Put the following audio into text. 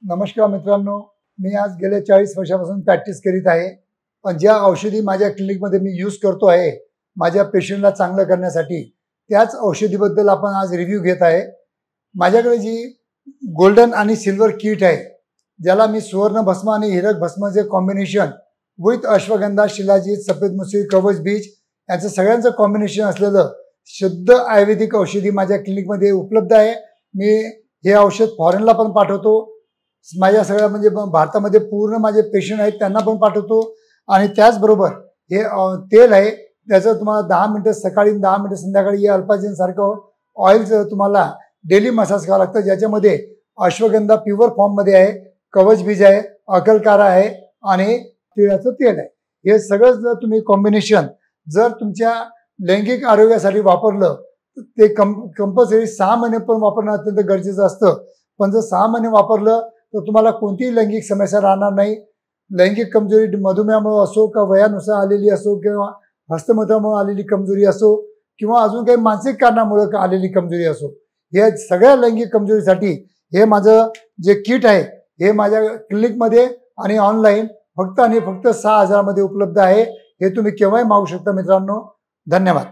नमस्कार मित्रांनो, मी आज गेल्या 40 वर्षापासून प्रॅक्टिस करीत आहे. पण ज्या औषधी माझ्या क्लिनिकमध्ये मी यूज करतो आहे माझ्या पेशंटला चांगलं करण्यासाठी, त्याच औषधीबद्दल आपण आज रिव्ह्यू घेत आहे. माझ्याकडे जी गोल्डन आणि सिल्वर किट आहे, ज्याला मी सुवर्ण भस्म आणि हिरक भस्मचे कॉम्बिनेशन विथ अश्वगंधा, शिलाजीत, सफेद मुसळी, कवच बीज यांचं सगळ्यांचं कॉम्बिनेशन असलेलं शुद्ध आयुर्वेदिक औषधी माझ्या क्लिनिकमध्ये उपलब्ध आहे. मी हे औषध फॉरेनला पण पाठवतो. माझ्या सगळ्या म्हणजे भारतामध्ये पूर्ण माझे पेशंट आहेत त्यांना पण पाठवतो. आणि त्याचबरोबर हे तेल आहे, त्याचं तुम्हाला 10 मिनिटं सकाळी 10 मिनिटं संध्याकाळी या अल्पाजिनसारखं ऑइलचं तुम्हाला डेली मसाज करावं लागतं, ज्याच्यामध्ये अश्वगंधा प्युअर फॉर्ममध्ये आहे, कवच बीज आहे, अकलकारा आहे आणि तिळाचं तेल आहे. हे सगळं जर तुम्ही कॉम्बिनेशन जर तुमच्या लैंगिक आरोग्यासाठी वापरलं तर ते कंपल्सरी 6 महिने पण वापरणं अत्यंत गरजेचं असतं. पण जर 6 महिने वापरलं तर तुम्हाला कोणतीही लैंगिक समस्या राहणार नाही. लैंगिक कमजोरी मधुमेहामुळे असो, का वयानुसार आलेली असो, किंवा हस्तमैथुनामुळे आलेली कमजोरी असो, किंवा अजून काही मानसिक कारणामुळे आलेली कमजोरी असो, या सगळ्या लैंगिक कमजोरीसाठी हे माझं जे किट आहे हे माझ्या क्लिनिकमध्ये आणि ऑनलाईन फक्त आणि फक्त 6,000 मध्ये उपलब्ध आहे. हे तुम्ही केव्हाही मागू शकता मित्रांनो. धन्यवाद.